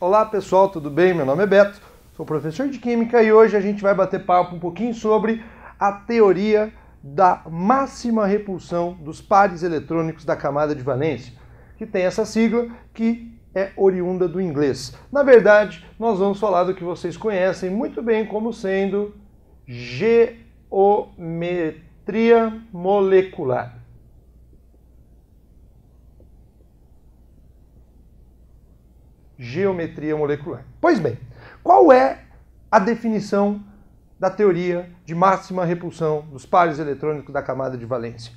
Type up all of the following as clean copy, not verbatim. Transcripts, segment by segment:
Olá pessoal, tudo bem? Meu nome é Beto, sou professor de Química e hoje a gente vai bater papo um pouquinho sobre a teoria da máxima repulsão dos pares eletrônicos da camada de valência, que tem essa sigla que é oriunda do inglês. Na verdade, nós vamos falar do que vocês conhecem muito bem como sendo geometria molecular. Geometria molecular. Pois bem, qual é a definição da teoria de máxima repulsão dos pares eletrônicos da camada de valência?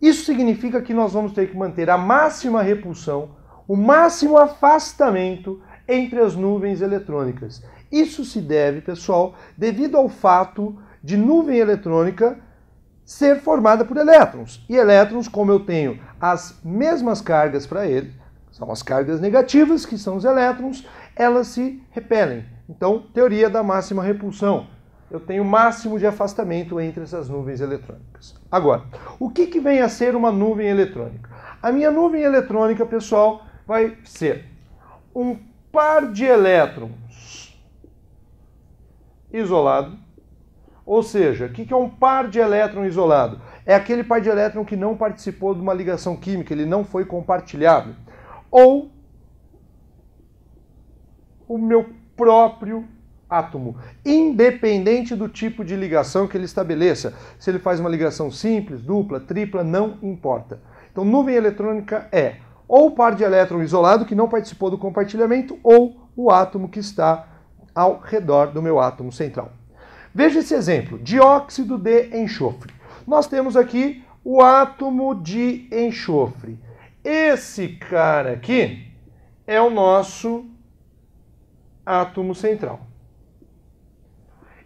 Isso significa que nós vamos ter que manter a máxima repulsão, o máximo afastamento entre as nuvens eletrônicas. Isso se deve, pessoal, devido ao fato de nuvem eletrônica ser formada por elétrons. E elétrons, como eu tenho as mesmas cargas para ele, são as cargas negativas, que são os elétrons, elas se repelem. Então, teoria da máxima repulsão. Eu tenho o máximo de afastamento entre essas nuvens eletrônicas. Agora, o que vem a ser uma nuvem eletrônica? A minha nuvem eletrônica, pessoal, vai ser um par de elétrons isolado. Ou seja, o que é um par de elétron isolado? É aquele par de elétron que não participou de uma ligação química, ele não foi compartilhado. Ou o meu próprio átomo, independente do tipo de ligação que ele estabeleça. Se ele faz uma ligação simples, dupla, tripla, não importa. Então, nuvem eletrônica é ou o par de elétron isolado que não participou do compartilhamento ou o átomo que está ao redor do meu átomo central. Veja esse exemplo, dióxido de enxofre. Nós temos aqui o átomo de enxofre. Esse cara aqui é o nosso átomo central.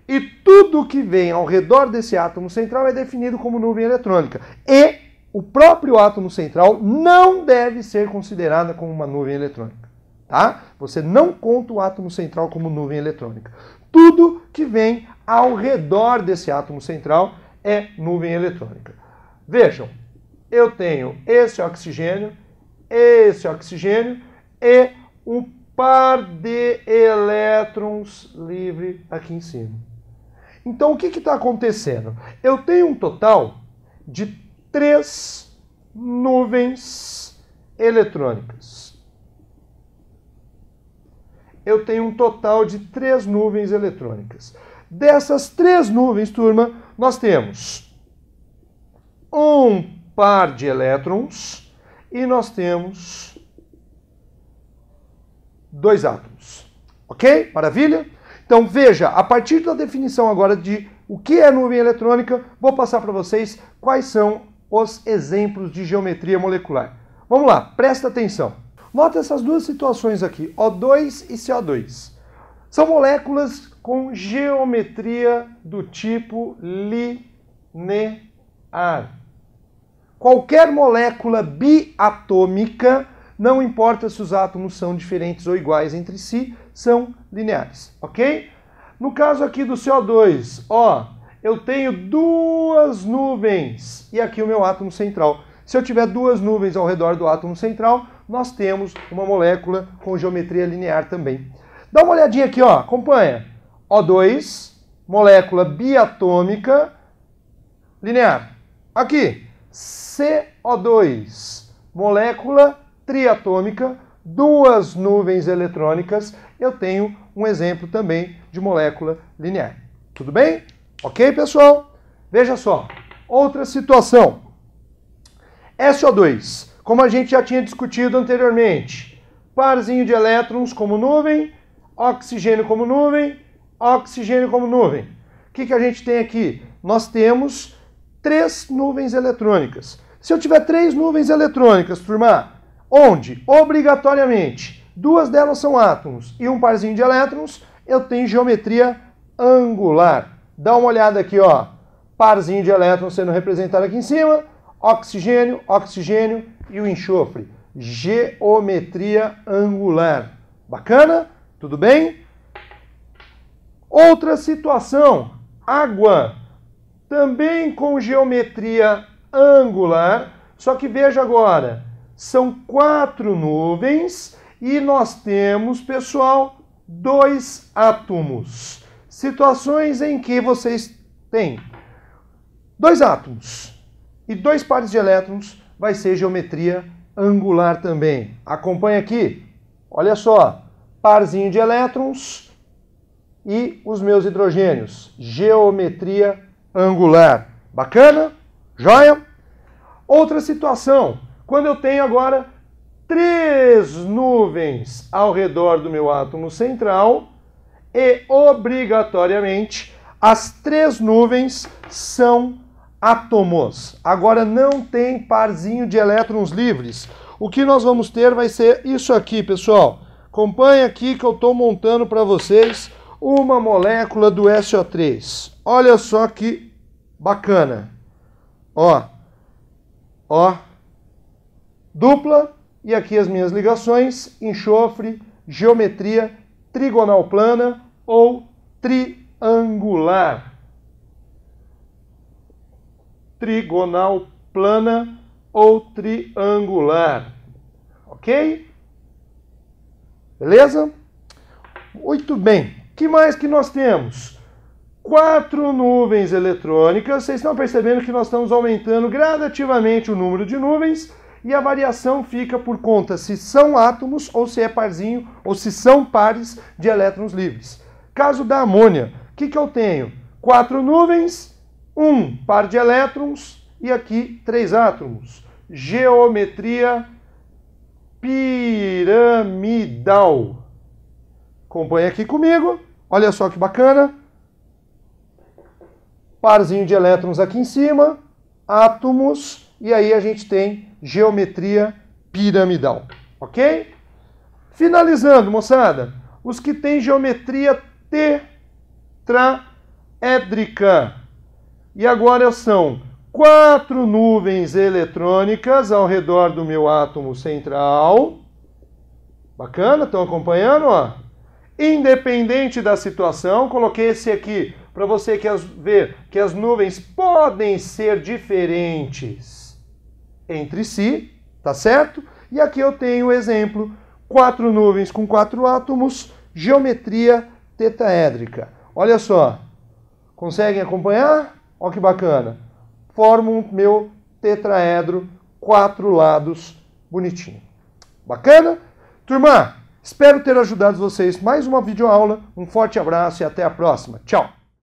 E tudo que vem ao redor desse átomo central é definido como nuvem eletrônica. E o próprio átomo central não deve ser considerado como uma nuvem eletrônica. Tá? Você não conta o átomo central como nuvem eletrônica. Tudo que vem ao redor desse átomo central é nuvem eletrônica. Vejam. Eu tenho esse oxigênio e um par de elétrons livre aqui em cima. Então, o que está acontecendo? Eu tenho um total de 3 nuvens eletrônicas. Eu tenho um total de 3 nuvens eletrônicas. Dessas 3 nuvens, turma, nós temos um par de elétrons e nós temos 2 átomos. Ok? Maravilha? Então veja, a partir da definição agora de o que é nuvem eletrônica, vou passar para vocês quais são os exemplos de geometria molecular. Vamos lá, presta atenção. Nota essas duas situações aqui, O2 e CO2. São moléculas com geometria do tipo linear. Qualquer molécula biatômica, não importa se os átomos são diferentes ou iguais entre si, são lineares, ok? No caso aqui do CO2, ó, eu tenho 2 nuvens e aqui o meu átomo central. Se eu tiver 2 nuvens ao redor do átomo central, nós temos uma molécula com geometria linear também. Dá uma olhadinha aqui, ó, acompanha. O2, molécula biatômica linear. Aqui. CO2, molécula triatômica, 2 nuvens eletrônicas, eu tenho um exemplo também de molécula linear. Tudo bem? Ok, pessoal? Veja só, outra situação. SO2, como a gente já tinha discutido anteriormente, parzinho de elétrons como nuvem, oxigênio como nuvem, oxigênio como nuvem. O que a gente tem aqui? Nós temos 3 nuvens eletrônicas. Se eu tiver 3 nuvens eletrônicas, turma, onde, obrigatoriamente, 2 delas são átomos e um parzinho de elétrons, eu tenho geometria angular. Dá uma olhada aqui, ó, parzinho de elétrons sendo representado aqui em cima, oxigênio, oxigênio e o enxofre. Geometria angular. Bacana? Tudo bem? Outra situação, água. Também com geometria angular, só que veja agora, são 4 nuvens E nós temos, pessoal, 2 átomos. Situações em que vocês têm 2 átomos e 2 pares de elétrons, vai ser geometria angular também. Acompanha aqui. Olha só, parzinho de elétrons e os meus hidrogênios. Geometria angular. Bacana? Joia? Outra situação, quando eu tenho agora 3 nuvens ao redor do meu átomo central e, obrigatoriamente, as 3 nuvens são átomos. Agora não tem parzinho de elétrons livres. O que nós vamos ter vai ser isso aqui, pessoal. Acompanhe aqui que eu estou montando para vocês uma molécula do SO3. Olha só que bacana. Ó, dupla, e aqui as minhas ligações, enxofre, geometria trigonal plana ou triangular. Trigonal plana ou triangular. Ok? Beleza? Muito bem. O que mais que nós temos? 4 nuvens eletrônicas. Vocês estão percebendo que nós estamos aumentando gradativamente o número de nuvens e a variação fica por conta se são átomos ou se é parzinho ou se são pares de elétrons livres. Caso da amônia, o que eu tenho? 4 nuvens, 1 par de elétrons e aqui 3 átomos. Geometria piramidal. Acompanhe aqui comigo. Olha só que bacana. Parzinho de elétrons aqui em cima, átomos, e aí a gente tem geometria piramidal, ok? Finalizando, moçada, os que têm geometria tetraédrica. E agora são 4 nuvens eletrônicas ao redor do meu átomo central. Bacana, estão acompanhando, ó? Independente da situação, coloquei esse aqui para você ver que as nuvens podem ser diferentes entre si, tá certo? E aqui eu tenho o exemplo, 4 nuvens com 4 átomos, geometria tetraédrica. Olha só, conseguem acompanhar? Olha que bacana. Formo o meu tetraedro, 4 lados, bonitinho. Bacana? Turma, espero ter ajudado vocês mais uma videoaula. Um forte abraço e até a próxima. Tchau!